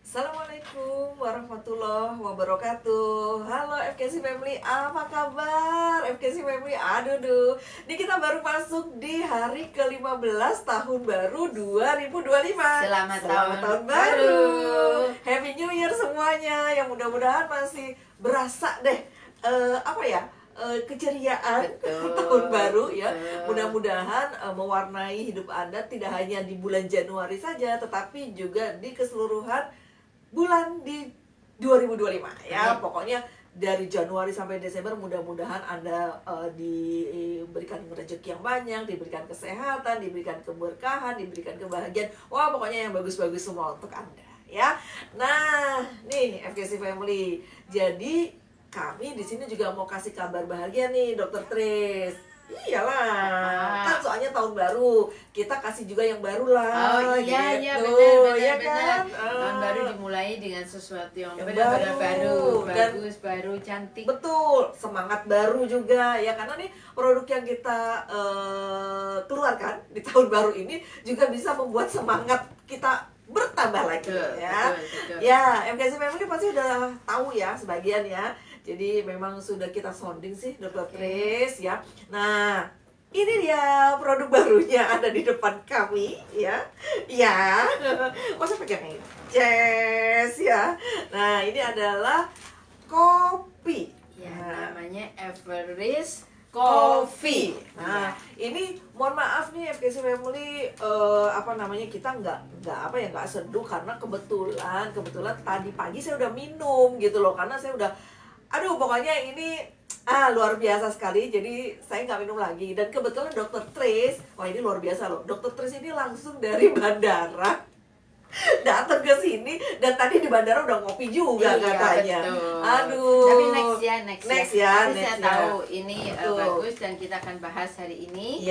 Assalamualaikum warahmatullahi wabarakatuh. Halo FKC Family, apa kabar FKC Family? Aduh, ini kita baru masuk di hari ke-15 tahun baru 2025. Selamat tahun baru. Happy New Year semuanya. Yang mudah-mudahan masih berasa deh keceriaan tahun baru ya. Mudah-mudahan mewarnai hidup Anda tidak hanya di bulan Januari saja, tetapi juga di keseluruhan bulan di 2025 ya. Pokoknya dari Januari sampai Desember mudah-mudahan Anda diberikan rezeki yang banyak, diberikan kesehatan, diberikan keberkahan, diberikan kebahagiaan. Wah, pokoknya yang bagus-bagus semua untuk Anda ya. Nah, nih FKC Family. Jadi kami di sini juga mau kasih kabar bahagia nih, Dokter Tris. Iyalah, kan soalnya tahun baru, kita kasih juga yang baru lah. Oh iya, gitu. benar. Kan? Tahun baru dimulai dengan sesuatu yang benar-benar baru, bagus, baru, cantik. Betul, semangat baru juga ya, karena nih produk yang kita keluarkan di tahun baru ini juga bisa membuat semangat kita bertambah lagi. Betul. Ya, MKC Family pasti udah tahu ya sebagian ya. Jadi memang sudah kita sounding sih Dr. Tris ya. Nah, ini dia produk barunya ada di depan kami ya. Ya. Masa pakai ini? Yes ya. Nah, ini adalah kopi. Ya, namanya Everest Coffee. Nah, ini mohon maaf nih FKC Family, kita nggak seduh karena kebetulan tadi pagi saya udah minum gitu loh, karena saya udah pokoknya ini luar biasa sekali. Jadi saya nggak minum lagi. Dan kebetulan Dokter Tris, wah ini luar biasa loh. Dokter Tris ini langsung dari bandara datang ke sini, dan tadi di bandara udah ngopi juga katanya. Betul. Aduh. Tapi next ya. Next saya tahu ini bagus, dan kita akan bahas hari ini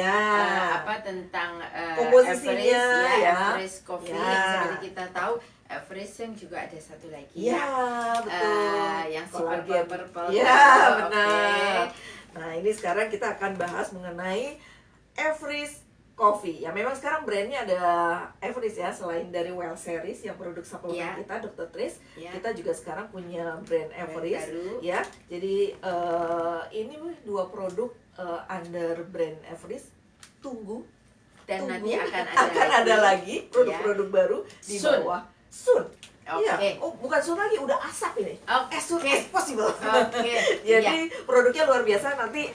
tentang komposisinya Everest Coffee yang seperti kita tahu. Everest yang juga ada satu lagi betul. Yang si purple. Benar. Okay. Nah, ini sekarang kita akan bahas mengenai Everest Coffee. Ya, memang sekarang brandnya ada Everest ya, selain dari Well Series yang produk suplemen kita, Dr. Tris, kita juga sekarang punya brand Everest ya. Jadi ini dua produk under brand Everest. Tunggu nanti akan ada lagi produk-produk baru di bawah. Soon. Okay. Bukan soon lagi, udah asap ini. As soon as possible. Jadi produknya luar biasa, nanti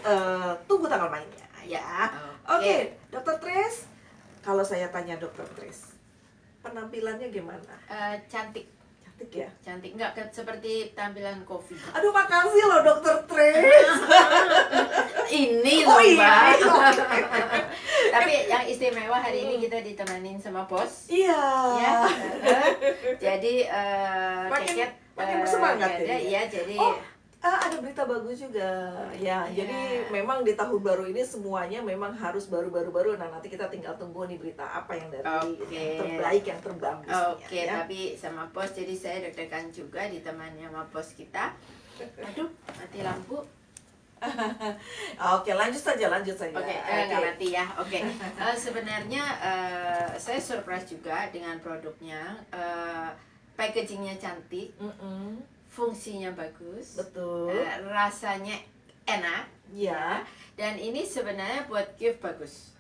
tunggu tanggal mainnya ya. Oke, Dr. Tris. Kalau saya tanya Dr. Tris, penampilannya gimana? Cantik ya? Cantik, enggak seperti tampilan kopi. Aduh, makasih loh Dr. Tris. Ini loh, Mbak. Tapi yang istimewa hari ini kita ditemanin sama bos. Iya. Ya. Jadi makin bersemangat ya. Jadi ada berita bagus juga ya. Jadi memang di tahun baru ini semuanya memang harus baru. Nah, nanti kita tinggal tunggu nih berita apa yang dari yang terbaik, yang terbagusnya. Tapi sama bos, jadi saya deg-degan juga ditemani sama bos kita. Aduh, mati lampu. Oke, lanjut saja. Nggak mati ya. Sebenarnya saya surprise juga dengan produknya. Packagingnya cantik, fungsinya bagus, betul, rasanya enak, ya. Dan ini sebenarnya buat gift bagus.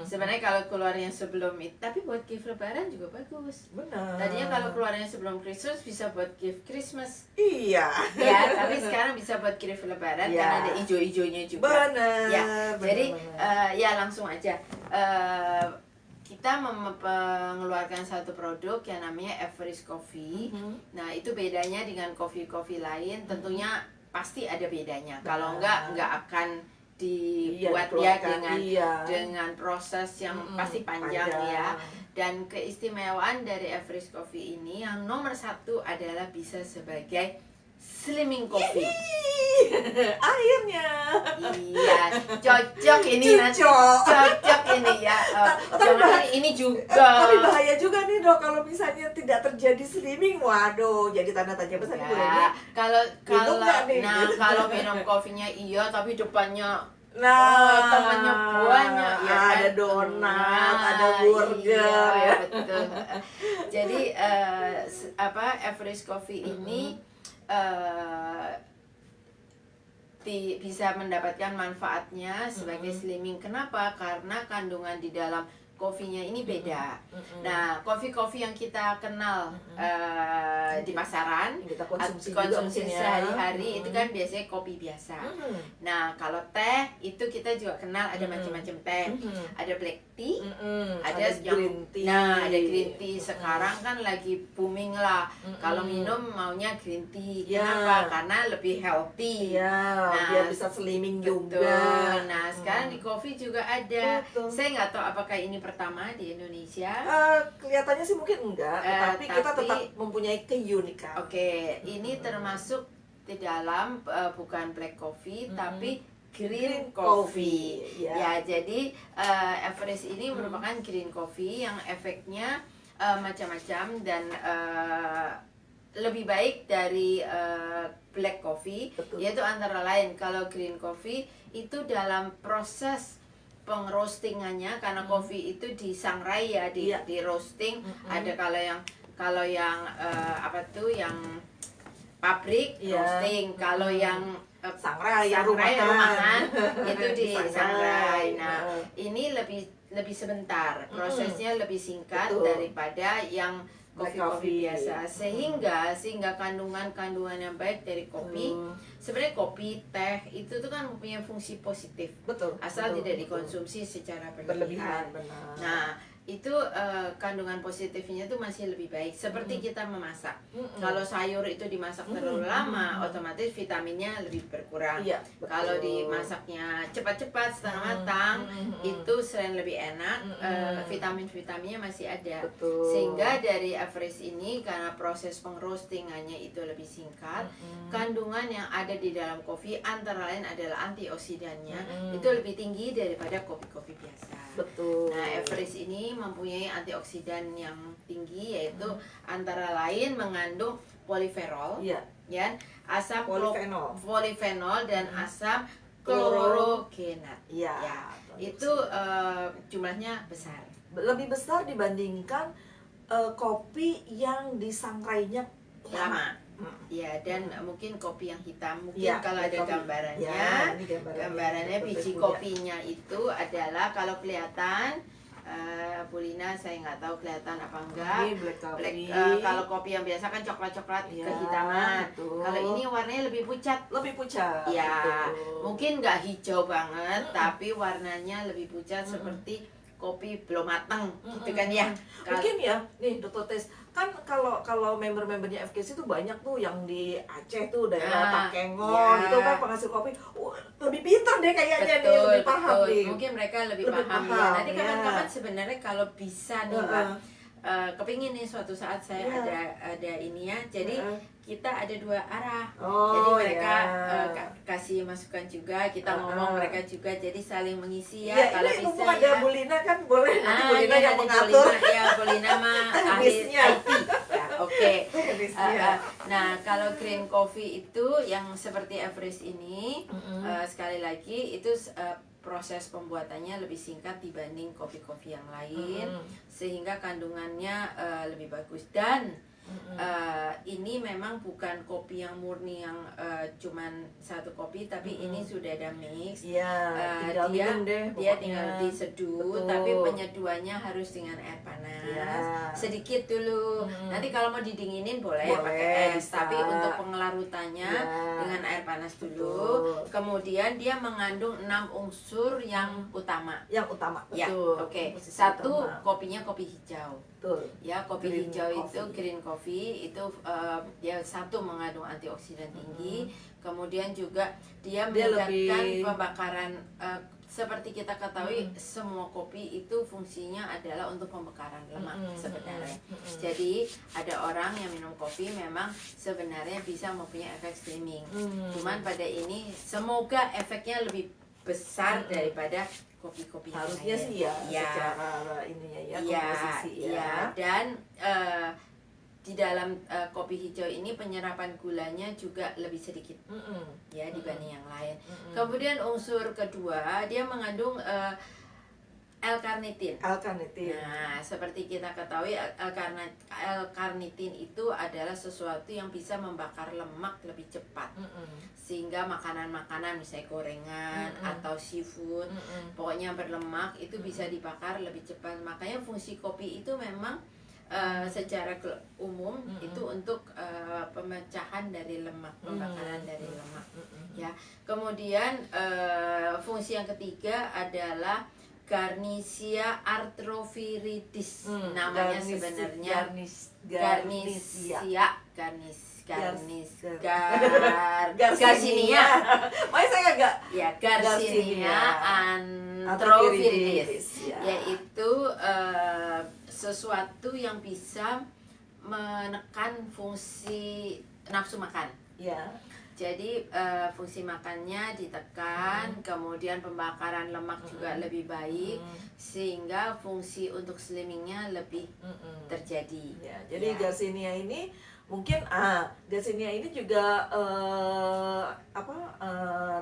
Sebenarnya kalau keluarnya sebelum itu, tapi buat gift lebaran juga bagus. Benar. Tadinya kalau keluarnya sebelum Christmas bisa buat gift Christmas. Iya. Ya, tapi sekarang bisa buat gift lebaran karena ada ijo-ijonya juga. Benar. Ya, jadi langsung aja. Kita mengeluarkan satu produk yang namanya Everest Coffee. Nah, itu bedanya dengan kopi-kopi lain. Tentunya pasti ada bedanya. Kalau enggak akan dibuat dengan proses yang pasti panjang ya. Dan keistimewaan dari Everest Coffee ini yang nomor satu adalah bisa sebagai slimming coffee. Akhirnya. Iya, cocok ini nanti. Cocok ini ya. Jangan ini juga. Tapi bahaya juga nih Dok, kalau misalnya tidak terjadi slimming. Waduh, jadi tanda tanya besar ya. Kalau minum kopinya tapi depannya temannya banyak ya, ada ada donat, ada burger iya, ya. betul. Jadi Everest Coffee ini bisa mendapatkan manfaatnya sebagai slimming. Kenapa? Karena kandungan di dalam kopinya ini beda. Nah, kopi-kopi yang kita kenal di pasaran, Yang kita konsumsi konsumsi sehari-hari itu kan biasanya kopi biasa. Nah, kalau teh itu kita juga kenal ada macam-macam teh. Ada black tea, ada green tea. Nah, ada green tea. Sekarang kan lagi booming lah. Kalau minum maunya green tea. Kenapa? Karena lebih healthy. Iya, Nah, biar bisa slimming juga. Betul. Nah, sekarang di kopi juga ada. Betul. Saya nggak tahu apakah ini pertama di Indonesia. Kelihatannya sih mungkin enggak, tapi kita tetap mempunyai keunikan. Oke, ini termasuk di dalam bukan black coffee tapi green coffee. Ya, jadi Everest ini merupakan green coffee yang efeknya macam-macam dan lebih baik dari black coffee. Betul. Yaitu antara lain kalau green coffee itu dalam proses pengroastingannya, karena kopi itu disangrai ya, di roasting. Ada kalau yang yang pabrik roasting, kalau yang sangrai rumahan itu Disangrai. disangrai. Nah, ini lebih sebentar, prosesnya lebih singkat daripada yang kopi biasa, sehingga kandungan yang baik dari kopi, sebenarnya kopi, teh itu tuh kan mempunyai fungsi positif, asal tidak dikonsumsi secara berlebihan. Benar. Nah, itu kandungan positifnya tuh masih lebih baik. Seperti kita memasak, kalau sayur itu dimasak terlalu lama, otomatis vitaminnya lebih berkurang. Iya, Kalau dimasaknya cepat-cepat setengah matang, itu selain lebih enak, vitamin-vitaminnya masih ada. Sehingga dari Everest ini, karena proses pengroastingannya itu lebih singkat, kandungan yang ada di dalam kopi antara lain adalah antioksidannya itu lebih tinggi daripada kopi-kopi biasa. Betul. Nah, Everest ini mempunyai antioksidan yang tinggi, yaitu antara lain mengandung poliferol, ya, asam polifenol dan asam klorogenat. Ya, itu jumlahnya besar. Lebih besar dibandingkan kopi yang disangrainya lama. Ya, dan mungkin kopi yang hitam, mungkin kalau ada gambarannya, gambarannya biji kopinya itu adalah, kalau kelihatan Bu Lina, saya nggak tahu kelihatan apa enggak. Kalau kopi yang biasa kan coklat-coklat kehitaman. Kalau ini warnanya lebih pucat. Ya, mungkin nggak hijau banget, tapi warnanya lebih pucat seperti kopi belum matang, gitu kan ya. Mungkin ya, nih Dr. Tes, kan kalau member-membernya FKC itu banyak tuh yang di Aceh tuh, daerah Takengon, itu kan penghasil kopi, lebih pintar deh kayaknya nih, lebih paham nih. Mungkin mereka lebih paham ya. Nanti kapan-kapan sebenarnya kalau bisa nih Pak, kepingin nih suatu saat saya ada ini ya, jadi kita ada dua arah, jadi mereka kasih masukan juga, kita ngomong, mereka juga, jadi saling mengisi ya. Kalau ini bisa ada Bu Lina kan boleh, nanti Bu Lina yang mengatur. Bu Lina mah ahli IT. Oke. Nah, kalau green coffee itu yang seperti Everest ini, sekali lagi itu proses pembuatannya lebih singkat dibanding kopi-kopi yang lain, sehingga kandungannya lebih bagus. Dan ini memang bukan kopi yang murni yang cuman satu kopi, tapi ini sudah ada mix. Tinggal minum deh, dia tinggal diseduh, tapi penyeduhannya harus dengan air panas, sedikit dulu. Nanti kalau mau didinginin boleh pakai es, tapi untuk penglarutannya dengan air panas dulu. Kemudian dia mengandung 6 unsur yang utama. Ya, oke. Satu, kopinya kopi hijau. Ya, kopi Green hijau coffee. itu green coffee itu dia satu mengandung antioksidan tinggi, kemudian juga dia meningkatkan pembakaran. Seperti kita ketahui, semua kopi itu fungsinya adalah untuk pembakaran lemak sebenarnya. Jadi ada orang yang minum kopi memang sebenarnya bisa mempunyai efek slimming. Cuman pada ini semoga efeknya lebih besar daripada kopi-kopi harusnya sih secara ininya komposisi dan di dalam kopi hijau ini penyerapan gulanya juga lebih sedikit dibanding yang lain. Kemudian unsur kedua, dia mengandung L-karnitin. L-karnitin. Nah, seperti kita ketahui L-karnitin itu adalah sesuatu yang bisa membakar lemak lebih cepat. Sehingga makanan-makanan misalnya gorengan atau seafood, pokoknya yang berlemak itu bisa dibakar lebih cepat. Makanya fungsi kopi itu memang secara umum itu untuk pemecahan dari lemak, pembakaran dari lemak. Ya. Kemudian fungsi yang ketiga adalah Garnicia arthroviridis, namanya sebenarnya Garnicia Garcinia. Makanya saya agak ya, Garcinia arthroviridis, yaitu sesuatu yang bisa menekan fungsi nafsu makan. Ya. Jadi fungsi makannya ditekan, kemudian pembakaran lemak juga lebih baik, sehingga fungsi untuk slimmingnya lebih terjadi. Ya, jadi Garcinia ini mungkin Garcinia ini juga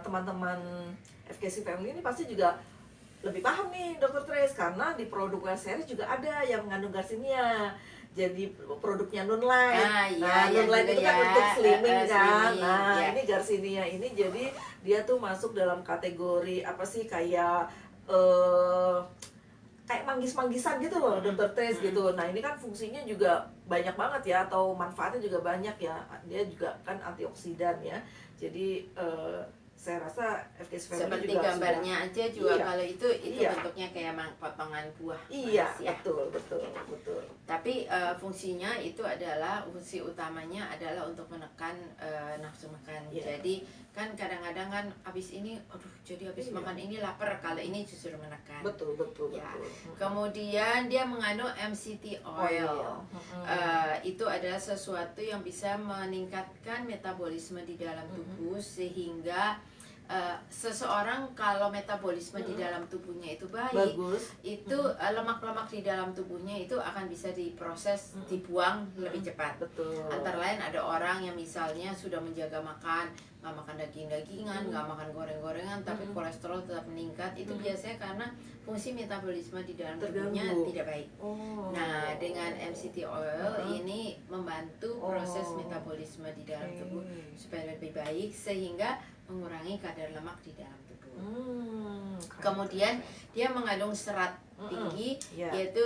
teman-teman FKC Family ini pasti juga lebih paham nih Dr. Trace, karena di produk Wellseries juga ada yang mengandung Garcinia. Jadi produknya Nunlight. Nunlight itu kan untuk slimming kan. Ini Garcinia ini jadi dia tuh masuk dalam kategori apa sih, kayak manggis-manggisan gitu loh, Dr. Trace gitu. Nah, ini kan fungsinya juga banyak banget ya, atau manfaatnya juga banyak ya. Dia juga kan antioksidan ya. Jadi saya rasa FKC Family seperti juga gambarnya sudah, aja juga kalau itu bentuknya kayak potongan buah. Iya, ya. betul. Tapi fungsinya itu adalah, fungsi utamanya adalah untuk menekan nafsu makan. Jadi kan kadang-kadang kan habis ini habis makan ini lapar, kalau ini justru menekan. Betul. Ya. Kemudian dia mengandung MCT oil. Itu adalah sesuatu yang bisa meningkatkan metabolisme di dalam tubuh, sehingga seseorang kalau metabolisme di dalam tubuhnya itu baik, itu lemak-lemak di dalam tubuhnya itu akan bisa diproses, dibuang lebih cepat. Betul. Antara lain ada orang yang misalnya sudah menjaga makan, nggak makan daging-dagingan, nggak makan goreng-gorengan, tapi kolesterol tetap meningkat. Itu biasanya karena fungsi metabolisme di dalam tubuhnya tidak baik. Nah, dengan MCT oil ini membantu proses metabolisme di dalam tubuh supaya lebih baik, sehingga mengurangi kadar lemak di dalam tubuh. Kemudian dia mengandung serat tinggi, yaitu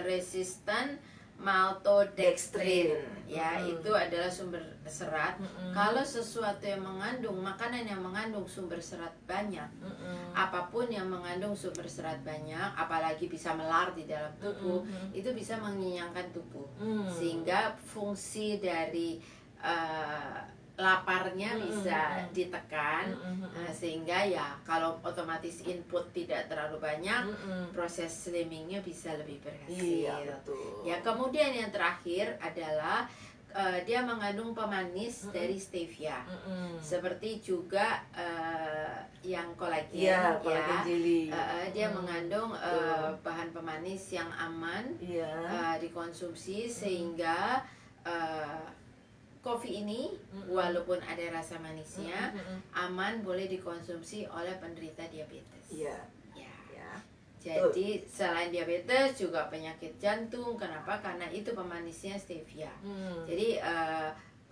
resistan maltodextrin. Ya, itu adalah sumber serat. Kalau sesuatu yang mengandung, makanan yang mengandung sumber serat banyak, apapun yang mengandung sumber serat banyak, apalagi bisa melar di dalam tubuh, itu bisa mengenyangkan tubuh, sehingga fungsi dari laparnya bisa ditekan, sehingga ya kalau otomatis input tidak terlalu banyak, proses slimmingnya bisa lebih berhasil. Ya, kemudian yang terakhir adalah dia mengandung pemanis dari stevia, seperti juga yang kolagen, dia mengandung bahan pemanis yang aman dikonsumsi, sehingga kopi ini walaupun ada rasa manisnya, aman, boleh dikonsumsi oleh penderita diabetes. Jadi selain diabetes juga penyakit jantung. Kenapa? Karena itu pemanisnya stevia. Jadi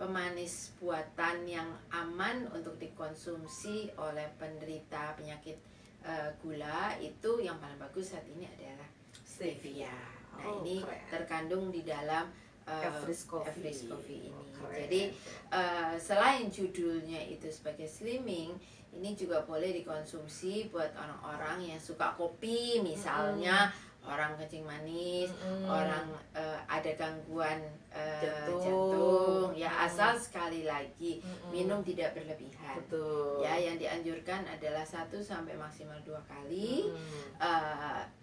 pemanis buatan yang aman untuk dikonsumsi oleh penderita penyakit gula, itu yang paling bagus saat ini adalah stevia. Nah, ini terkandung di dalam Everest Coffee ini. Jadi selain judulnya itu sebagai slimming, ini juga boleh dikonsumsi buat orang-orang yang suka kopi, misalnya orang kencing manis, orang ada gangguan jantung, ya, asal sekali lagi minum tidak berlebihan. Ya, yang dianjurkan adalah 1 sampai maksimal 2 kali.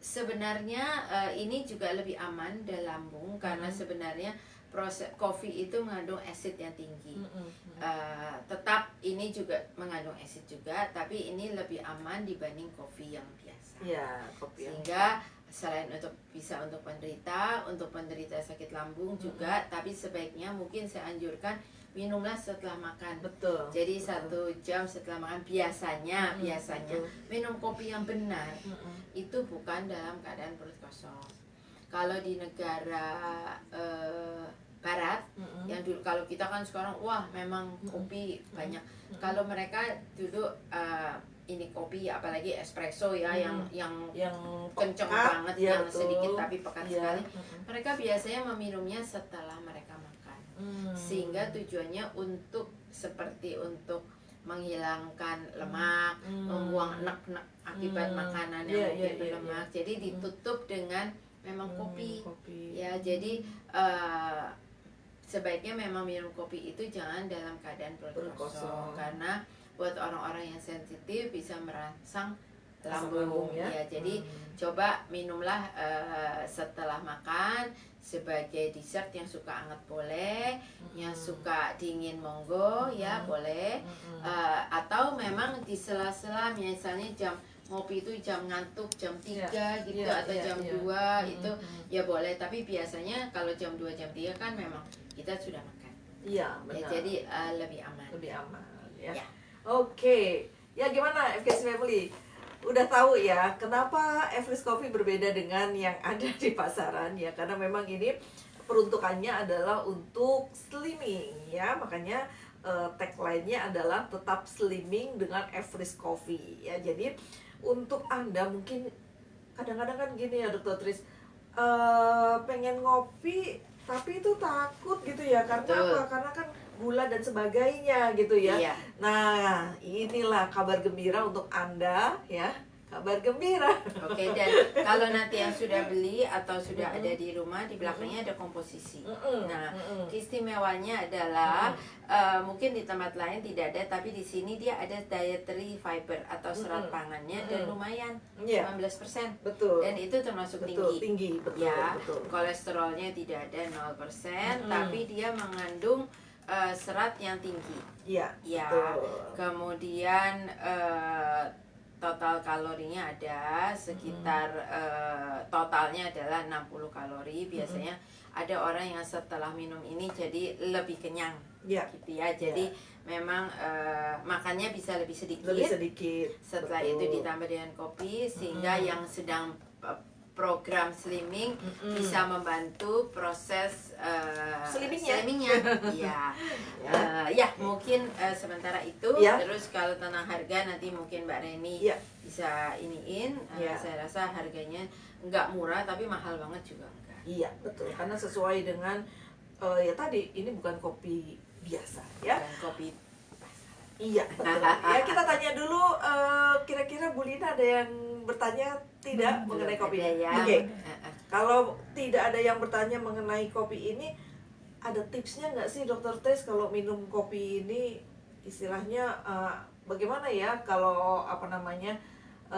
Sebenarnya ini juga lebih aman dalam lambung, karena sebenarnya proses kopi itu mengandung asid yang tinggi. Tetap ini juga mengandung asid juga, tapi ini lebih aman dibanding kopi yang biasa. Sehingga selain bisa untuk penderita sakit lambung juga, tapi sebaiknya mungkin saya anjurkan minumlah setelah makan. Betul. Jadi 1 jam setelah makan biasanya betul. minum kopi yang benar itu bukan dalam keadaan perut kosong. Kalau di negara barat yang dulu, kalau kita kan sekarang wah memang kopi banyak. Kalau mereka dulu ini kopi apalagi espresso ya yang kenceng pekat, banget, ya, yang betul. sedikit tapi pekat Ya. sekali. Mereka biasanya meminumnya setelah mereka makan. Sehingga tujuannya untuk seperti untuk menghilangkan lemak, membuang enak-enak akibat makanan yang mungkin berlemak. Jadi ditutup dengan memang kopi. Ya, jadi sebaiknya memang minum kopi itu jangan dalam keadaan perut kosong, karena buat orang-orang yang sensitif bisa merangsang lambung ya. Jadi coba minumlah setelah makan sebagai dessert. Yang suka anget boleh, yang suka dingin monggo ya boleh, atau memang di sela-sela misalnya jam ngopi itu jam ngantuk jam 3 gitu atau jam 2 itu ya boleh, tapi biasanya kalau jam 2 jam 3 kan memang kita sudah makan. Iya, benar. Ya, jadi lebih aman. Lebih aman ya. Ya. Oke. Ya gimana FKC Family? Udah tahu ya kenapa Everest Coffee berbeda dengan yang ada di pasaran ya, karena memang ini peruntukannya adalah untuk slimming ya, makanya tagline-nya adalah tetap slimming dengan Everest Coffee ya. Jadi untuk Anda mungkin kadang-kadang kan gini ya Dokter Tris, pengen ngopi tapi itu takut gitu ya, karena Betul. apa? Karena kan gula dan sebagainya gitu ya. Iya. Nah, inilah kabar gembira untuk Anda ya. Kabar gembira. Oke, dan kalau nanti yang sudah beli atau sudah ada di rumah, di belakangnya ada komposisi. Nah, keistimewanya adalah mungkin di tempat lain tidak ada, tapi di sini dia ada dietary fiber atau serat pangannya dan lumayan, 19%. Betul. Dan itu termasuk Betul, tinggi. tinggi, betul, Ya, betul. kolesterolnya tidak ada 0%, tapi dia mengandung serat yang tinggi. Iya, Ya, betul. kemudian total kalorinya ada sekitar totalnya adalah 60 kalori. Biasanya ada orang yang setelah minum ini jadi lebih kenyang, Iya. gitu ya. Jadi memang makannya bisa lebih sedikit. Lebih sedikit. Setelah betul. itu ditambah dengan kopi, sehingga yang sedang program slimming bisa membantu proses Slimmingnya. Iya. Ya mungkin sementara itu. Ya. Terus kalau tentang harga nanti mungkin Mbak Reni Ya. bisa iniin. Ya. Saya rasa harganya nggak murah tapi mahal banget juga enggak. Iya, betul. Karena sesuai dengan ya tadi ini bukan kopi biasa ya. Dan kopi Iya, betul. Ya, kita tanya dulu kira-kira Bu Lina ada yang bertanya tidak mengenai kopi ada ini? ya. Oke. Kalau tidak ada yang bertanya mengenai kopi ini, ada tipsnya nggak sih Dokter Tess kalau minum kopi ini istilahnya bagaimana ya kalau apa namanya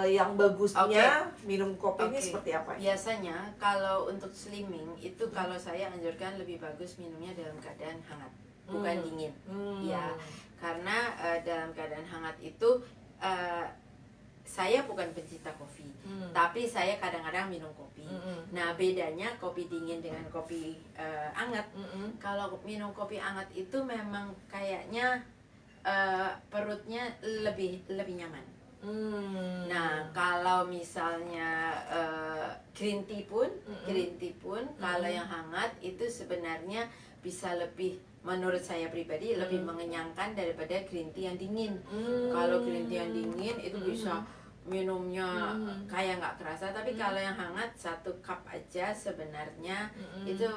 yang bagusnya minum kopi ini seperti apa? Biasanya kalau untuk slimming itu kalau saya anjurkan lebih bagus minumnya dalam keadaan hangat, bukan dingin. Ya, karena dalam keadaan hangat itu saya bukan pencinta kopi, tapi saya kadang-kadang minum kopi. Nah, bedanya kopi dingin dengan kopi hangat. Kalau minum kopi hangat itu memang kayaknya perutnya lebih nyaman. Nah, kalau misalnya green tea pun, kalau yang hangat itu sebenarnya bisa lebih, menurut saya pribadi lebih mengenyangkan daripada green tea yang dingin. Kalau green tea yang dingin itu bisa minumnya kayak nggak kerasa, tapi kalau yang hangat 1 cup aja sebenarnya itu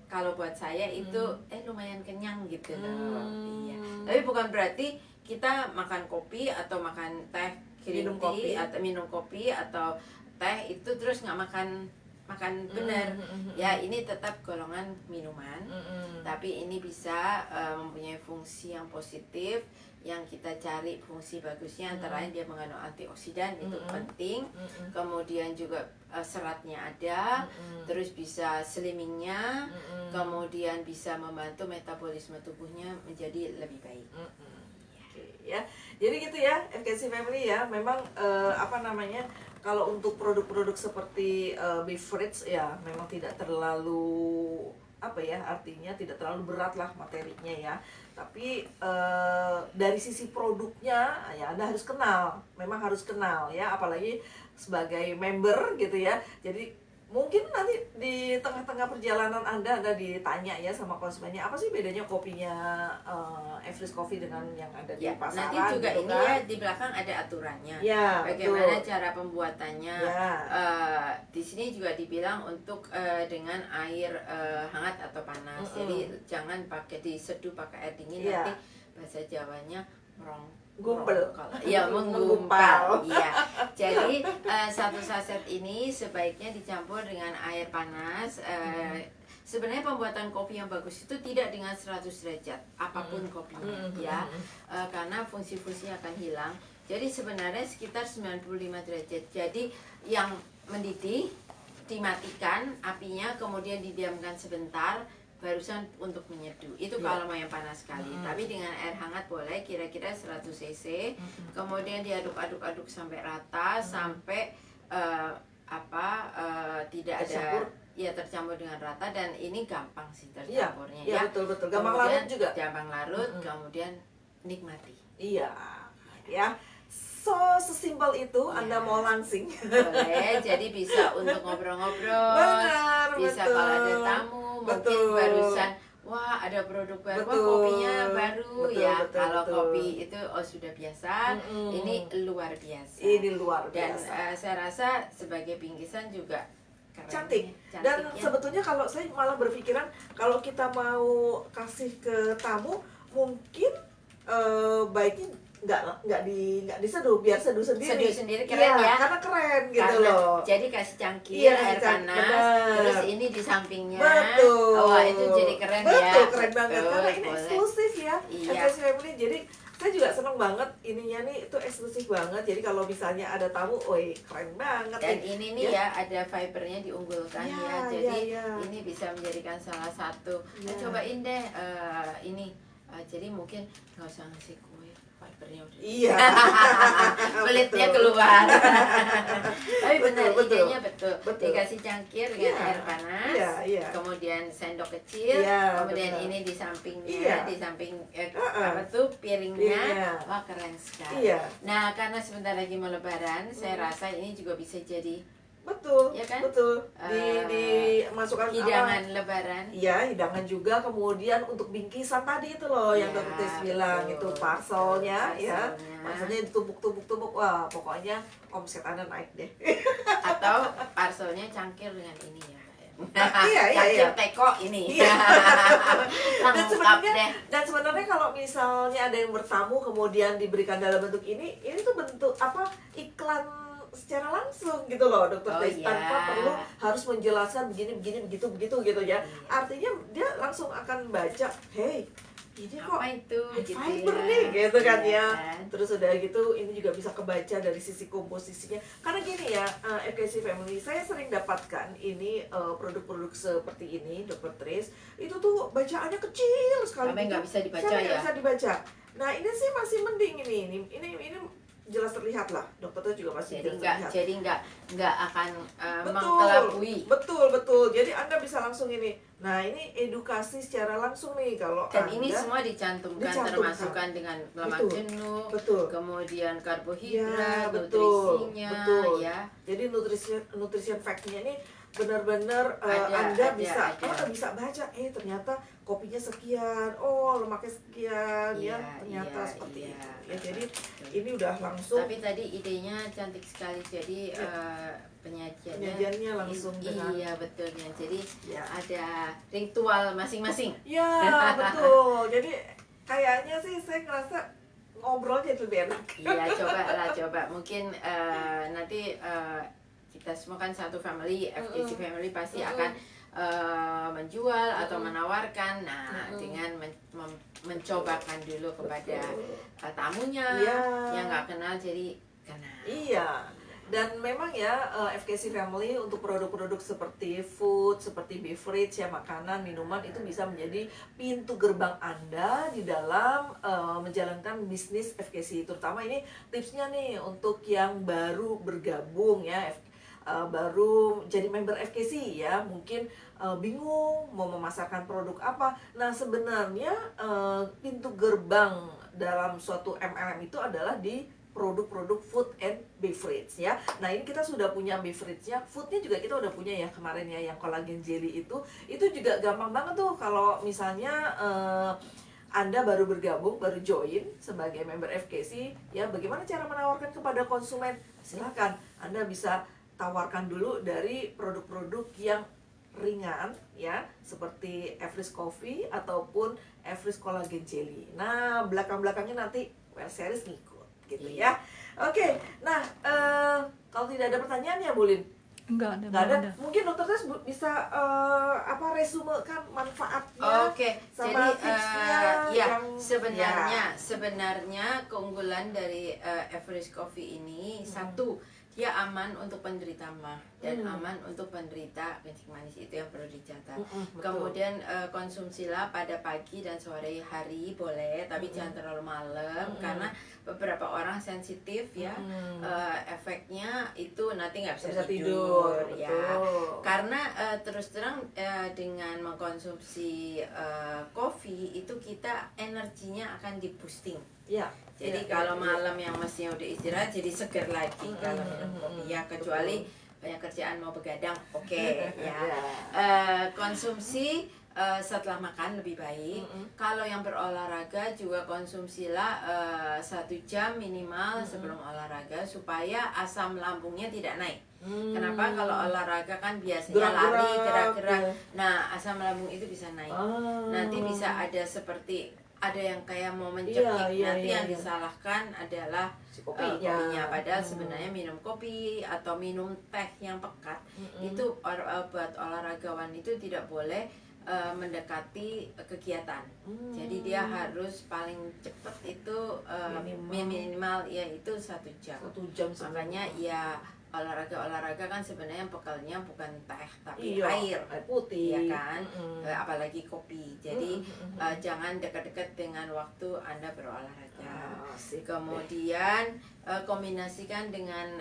kalau buat saya itu lumayan kenyang gitu loh. Iya. Tapi bukan berarti kita makan kopi atau makan teh green tea atau minum kopi atau teh itu terus nggak makan benar. Ya, ini tetap golongan minuman, tapi ini bisa mempunyai fungsi yang positif yang kita cari fungsi bagusnya. Antara lain dia mengandung antioksidan, itu penting. Kemudian juga seratnya ada, terus bisa slimmingnya, kemudian bisa membantu metabolisme tubuhnya menjadi lebih baik. Ya, jadi gitu ya FKC Family ya. Memang apa namanya, kalau untuk produk-produk seperti Beef Fritz ya memang tidak terlalu apa ya, artinya tidak terlalu berat lah materinya ya. Tapi dari sisi produknya ya Anda harus kenal, memang harus kenal ya, apalagi sebagai member gitu ya. Jadi mungkin nanti di tengah-tengah perjalanan Anda ditanya ya sama konsumennya, apa sih bedanya kopinya Everest Coffee dengan yang ada di Ya, pasaran nanti juga gitu ini kan. ya di belakang ada aturannya. Ya, Bagaimana betul. cara pembuatannya? Ya. Di sini juga dibilang untuk dengan air hangat atau panas. Jadi jangan pakai diseduh pakai air dingin, Ya. nanti bahasa Jawanya Gumpal. Ya, Menggumpal. menggumpal. Iya. Jadi satu saset ini sebaiknya dicampur dengan air panas. Sebenarnya pembuatan kopi yang bagus itu tidak dengan 100 derajat apapun kopinya ya. Karena fungsi-fungsinya akan hilang. Jadi sebenarnya sekitar 95 derajat. Jadi yang mendidih dimatikan apinya, kemudian didiamkan sebentar, barusan untuk menyeduh. Itu kalau mau yang panas sekali. Tapi dengan air hangat boleh, kira-kira 100 cc. Kemudian diaduk-aduk-aduk sampai rata, sampai tidak Tercampur. ada, ya tercampur dengan rata. Dan ini gampang sih tercampurnya Iya, betul. Gampang larut juga. Gampang larut, kemudian nikmati. Iya, ya. So sesimpel itu, Anda mau langsing. Boleh, jadi bisa untuk ngobrol-ngobrol. Benar, Bisa betul. kalau ada tamu, mungkin Betul. barusan, wah ada produk baru, wah Betul. kopinya baru. Betul, Ya betul, kalau betul. kopi itu sudah biasa, ini luar biasa. Ini luar Dan biasa. saya rasa sebagai bingkisan juga keren. Cantik. Cantik Dan ya. sebetulnya kalau saya malah berpikiran, kalau kita mau kasih ke tamu, mungkin baiknya nggak diseduh, biar seduh sendiri. Seduh sendiri keren ya. Karena keren gitu Karena, loh. jadi kasih cangkir Iya, air kasih cangkir, panas, benar. terus ini di sampingnya. Betul. Wah itu jadi keren ya. Betul, keren banget. Betul, Karena ini boleh. eksklusif ya. Iya. Everest Family. Jadi saya juga seneng banget ininya nih, itu eksklusif banget. Jadi kalau misalnya ada tamu, woi keren banget. Dan nih. ini nih ya ada fibernya diunggulkan Ya, ya, jadi ya. ini bisa menjadikan salah satu. Ya. Cobain deh ini. Jadi mungkin nggak usah ngasih kue, fibernya udah. Iya. Kulitnya Betul. keluar. Tapi benar, Betul. idenya betul. Betul. Dikasih cangkir dengan Iya. air panas, Iya, iya. kemudian sendok kecil, Iya, kemudian betul. ini di sampingnya, Iya. di samping Uh-uh. apa tuh piringnya. Piringnya. Wah keren sekali. Iya. Nah karena sebentar lagi mau Lebaran, saya rasa ini juga bisa jadi Betul, Ya kan? betul. Dimasukkan hidangan Lebaran. Iya, hidangan juga, kemudian untuk bingkisan tadi itu loh yang Ya, Dokter Tis bilang, betul. itu parcelnya ya. Parcelnya. Parcelnya ditumpuk-tumpuk-tumpuk. Wah, pokoknya omset Anda naik deh. Atau parcelnya cangkir dengan ini ya. Iya, Cangkir iya. teko ini. Iya. Dan Lengkap sebenarnya deh. kalau misalnya ada yang bertamu kemudian diberikan dalam bentuk ini tuh bentuk apa, iklan secara langsung gitu loh Dokter Oh, Tis, iya. tanpa perlu harus menjelaskan begini begitu gitu ya. Iya. Artinya dia langsung akan baca, hey ini kok Apa itu? high Gitu fiber ya. nih gitu kan Iya ya. kan? Terus udah gitu ini juga bisa kebaca dari sisi komposisinya. Karena gini ya, FKC Family, saya sering dapatkan ini produk-produk seperti ini Dokter Tris, itu tuh bacaannya kecil sekali. Sampai nggak bisa dibaca Sampai ya? nggak bisa dibaca. Nah ini sih masih mending ini jelas terlihat lah. Dokter Tris juga masih jelas terlihat. Jadi nggak akan Betul, mengkelabui. betul. Jadi Anda bisa langsung ini. Nah, ini edukasi secara langsung nih kalau Dan Anda. ini semua dicantumkan, termasukkan dengan lemak Betul, jenuh, betul. kemudian Ya, karbohidrat, betul, nutrisinya, betul. ya. Jadi nutrition fact-nya ini benar-benar Anda Ada. bisa baca, ternyata kopinya sekian, lemaknya sekian, Iya, ternyata iya, seperti iya. itu. Ya, jadi Betul. ini udah langsung. Tapi tadi idenya cantik sekali. Jadi penyajiannya langsung dengan. iya betul ya. Jadi Ya. ada ritual masing-masing. Ya, betul. Jadi kayaknya sih saya ngerasa ngobrol jadi lebih enak. Iya, coba. Mungkin nanti kita semua kan satu family, FKC family pasti akan menjual atau menawarkan. Nah, dengan mencobakan dulu kepada tamunya Iya. yang nggak kenal jadi kenal. Iya. Dan memang ya FKC Family untuk produk-produk seperti food, seperti beverage ya, makanan, minuman itu bisa menjadi pintu gerbang Anda di dalam menjalankan bisnis FKC. Terutama ini tipsnya nih untuk yang baru bergabung ya. baru jadi member FKC ya, mungkin bingung mau memasarkan produk apa. Nah sebenarnya pintu gerbang dalam suatu MLM itu adalah di produk-produk food and beverage ya. Nah ini kita sudah punya beverage-nya, foodnya juga kita udah punya ya kemarin ya, yang collagen jelly itu juga gampang banget tuh kalau misalnya Anda baru bergabung, baru join sebagai member FKC ya. Bagaimana cara menawarkan kepada konsumen? Silakan Anda bisa tawarkan dulu dari produk-produk yang ringan ya, seperti Everest Coffee ataupun Everest Collagen Jelly. Nah belakang-belakangnya nanti Well Series ngikut gitu ya. Oke, nah kalau tidak ada pertanyaan ya Bulin? Enggak ada. Nggak ada. Mungkin dokter Tes bisa resumekan manfaatnya Oke, sama jadi tipsnya ya yang sebenarnya keunggulan dari Everest Coffee ini satu, dia aman untuk penderita MAH dan aman untuk penderita kencing manis, itu yang perlu dicatat. betul. Kemudian konsumsilah pada pagi dan sore hari boleh, tapi jangan terlalu malam karena beberapa orang sensitif ya, efeknya itu nanti nggak bisa tidur ya. Betul. Karena terus terang dengan mengkonsumsi kopi itu kita energinya akan di boosting. Ya. Jadi kalau malam yang mestinya udah istirahat jadi seger lagi kalau minum kopi ya, kecuali banyak kerjaan mau begadang, oke ya. Konsumsi setelah makan lebih baik. Kalau yang berolahraga juga konsumsilah 1 jam minimal sebelum olahraga supaya asam lambungnya tidak naik. Kenapa? Kalau olahraga kan biasanya lari, gerak-gerak. Nah, asam lambung itu bisa naik. Nanti bisa ada seperti ada yang kayak mau mencekik, nanti yang disalahkan adalah si kopinya. Padahal sebenarnya minum kopi atau minum teh yang pekat itu buat olahragawan itu tidak boleh mendekati kegiatan. Jadi dia harus paling cepat itu minimal yaitu 1 jam. 1 jam Makanya ya olahraga kan sebenarnya bekalnya bukan teh tapi iya, air putih ya kan, apalagi kopi. Jadi jangan dekat-dekat dengan waktu Anda berolahraga. Kemudian kombinasikan dengan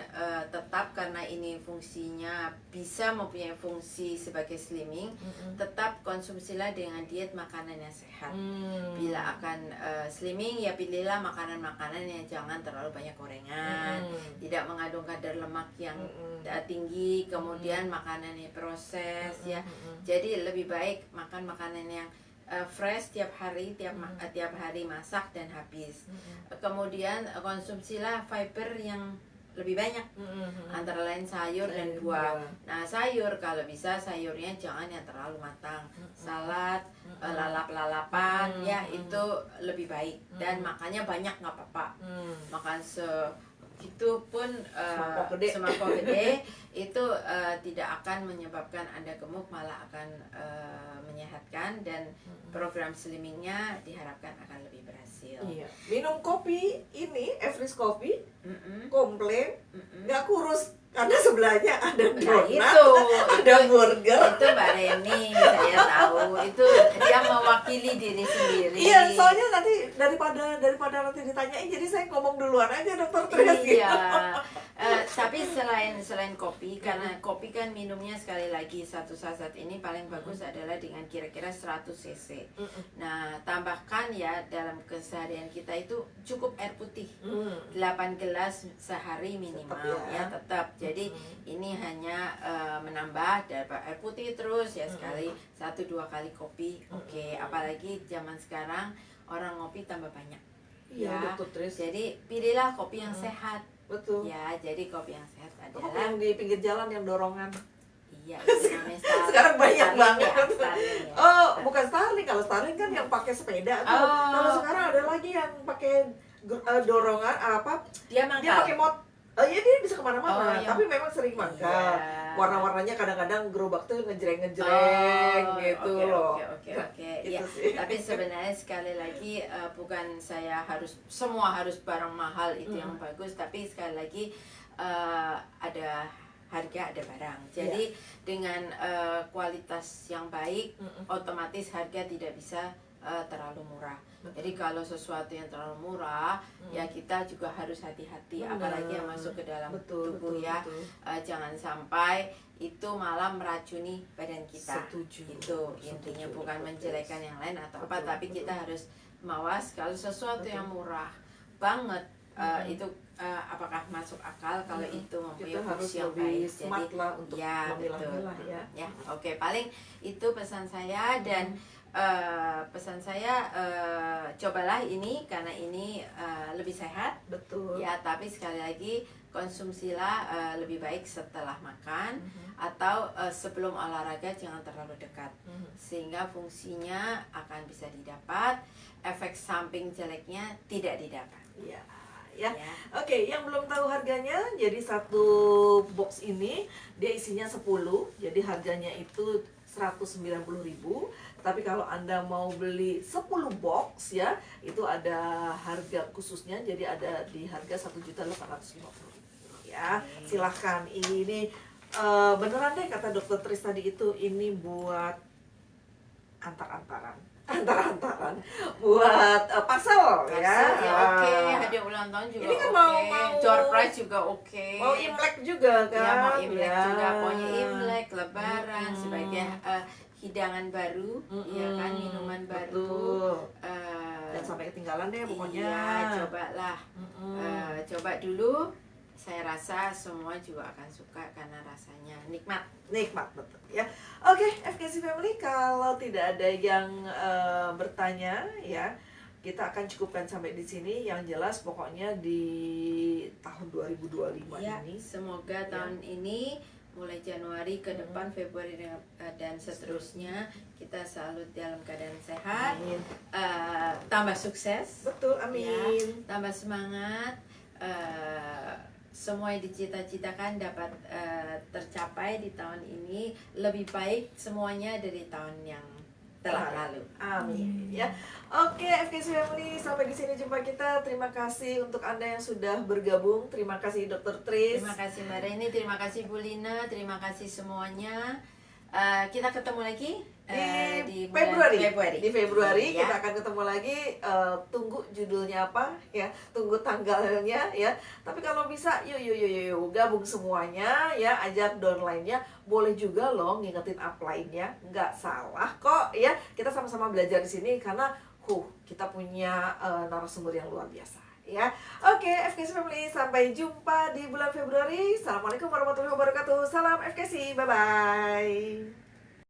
tetap, karena ini fungsinya bisa mempunyai fungsi sebagai slimming, tetap konsumsilah dengan diet makanan yang sehat. Bila akan slimming ya pilihlah makanan-makanan yang jangan terlalu banyak gorengan, tidak mengandung kadar lemak yang tinggi, kemudian makanan yang proses ya. Jadi lebih baik makan makanan yang fresh tiap hari hari masak dan habis. Kemudian konsumsilah fiber yang lebih banyak, antara lain sayur dan buah. Nah sayur kalau bisa sayurnya jangan yang terlalu matang, salad, lalap-lalapan ya itu lebih baik, dan makannya banyak nggak apa-apa. Makan itu pun semangkok gede itu tidak akan menyebabkan Anda gemuk, malah akan menyehatkan, dan program slimmingnya diharapkan akan lebih berhasil. Iya. Minum kopi ini Everest Coffee komplain nggak kurus karena sebelahnya ada donat, ada burger. Itu Mbak Reni, saya tahu itu dia mewakili diri sendiri. Iya, soalnya nanti daripada nanti ditanyain, jadi saya ngomong duluan aja dokter Tres. Iya. Tapi selain kopi, karena kopi kan minumnya sekali lagi satu saset ini paling bagus adalah dengan kira-kira 100 cc. Nah, tambahkan ya dalam keseharian kita itu cukup air putih. 8 gelas sehari minimal ya tetap. Jadi ini hanya menambah dari air putih terus ya, sekali 1-2 kali kopi. Oke, apalagi zaman sekarang orang ngopi tambah banyak. Iya, Ya. Tres. Jadi pilihlah kopi yang sehat. Betul. Ya, jadi kopi yang sehat Kopi adalah yang di pinggir jalan yang dorongan. iya, itu namanya Starling. Sekarang banyak Starling banget. ya, Starling ya. Oh, bukan Starling. Kalau Starling kan yang pakai sepeda tuh. Kalau sekarang ada lagi yang pakai dorongan apa? Dia mangkal. Dia pakai iya, dia bisa kemana-mana. iya. Tapi memang sering mangkal. Iya. Warna-warnanya kadang-kadang gerobak tuh ngejreng-ngejreng gitu loh. Oke. Gitu Ya, sih. tapi sebenarnya sekali lagi bukan saya semua harus barang mahal itu yang bagus, tapi sekali lagi ada harga ada barang. Jadi dengan kualitas yang baik, otomatis harga tidak bisa terlalu murah. Betul. Jadi kalau sesuatu yang terlalu murah, ya kita juga harus hati-hati, Benar. apalagi yang masuk ke dalam Betul, tubuh betul, ya. betul. Jangan sampai itu malah meracuni badan kita. Setuju. Itu intinya, Setuju, bukan Dr. menjelekkan Tris. yang lain atau apa, Betul, tapi betul. kita harus mawas kalau sesuatu Betul. yang murah banget itu apakah masuk akal kalau itu mempunyai Kita harus fungsi yang lebih baik. smart lah untuk ya betul. memilah-milah ya. Ya, oke, paling itu pesan saya. Dan pesan saya, cobalah ini karena ini lebih sehat Betul. ya, tapi sekali lagi konsumsilah lebih baik setelah makan atau sebelum olahraga, jangan terlalu dekat sehingga fungsinya akan bisa didapat, efek samping jeleknya tidak didapat. Iya. Ya. Ya. Oke, yang belum tahu harganya, jadi satu box ini dia isinya 10. Jadi harganya itu 190.000. Tapi kalau Anda mau beli 10 box ya, itu ada harga khususnya. Jadi ada di harga 1.850.000. Ya, silahkan. Ini beneran deh kata Dokter Tris tadi itu, ini buat antar-antaran buat parcel ya. Ya oke, hadiah ulang tahun juga Ini kan oke, mau door prize juga oke. mau Imlek juga kan. Ya mau Imlek Ya. juga, pokoknya Imlek, Lebaran sebagai hidangan baru, ya kan, minuman baru. Betul. eh, Dan sampai ketinggalan deh pokoknya. Iya, cobalah. Coba dulu. Saya rasa semua juga akan suka karena rasanya nikmat. Nikmat, betul ya. Oke, FKC Family, kalau tidak ada yang bertanya ya, kita akan cukupkan sampai di sini. Yang jelas pokoknya di tahun 2025 Ya, ini semoga tahun ini mulai Januari ke depan, Februari dan seterusnya kita selalu dalam keadaan sehat, Amin. tambah sukses, Betul, amin. ya, tambah semangat, semua yang dicita-citakan dapat tercapai di tahun ini lebih baik semuanya dari tahun yang telah lalu. Amin ya. Oke, FKC Family, sampai di sini jumpa kita. Terima kasih untuk Anda yang sudah bergabung. Terima kasih Dokter Tris. Terima kasih Mbak Reni, terima kasih Bu Lina, terima kasih semuanya. Kita ketemu lagi di bulan Februari. Di Februari Ya. kita akan ketemu lagi. Tunggu judulnya apa ya, tunggu tanggalnya ya. Tapi kalau bisa yuk gabung semuanya ya, ajak downline-nya. Boleh juga loh ngingetin upline-nya, nggak salah kok ya. Kita sama-sama belajar di sini karena kita punya narasumber yang luar biasa ya. Oke, FKC Family, sampai jumpa di bulan Februari. Assalamualaikum warahmatullahi wabarakatuh. Salam FKC, bye bye.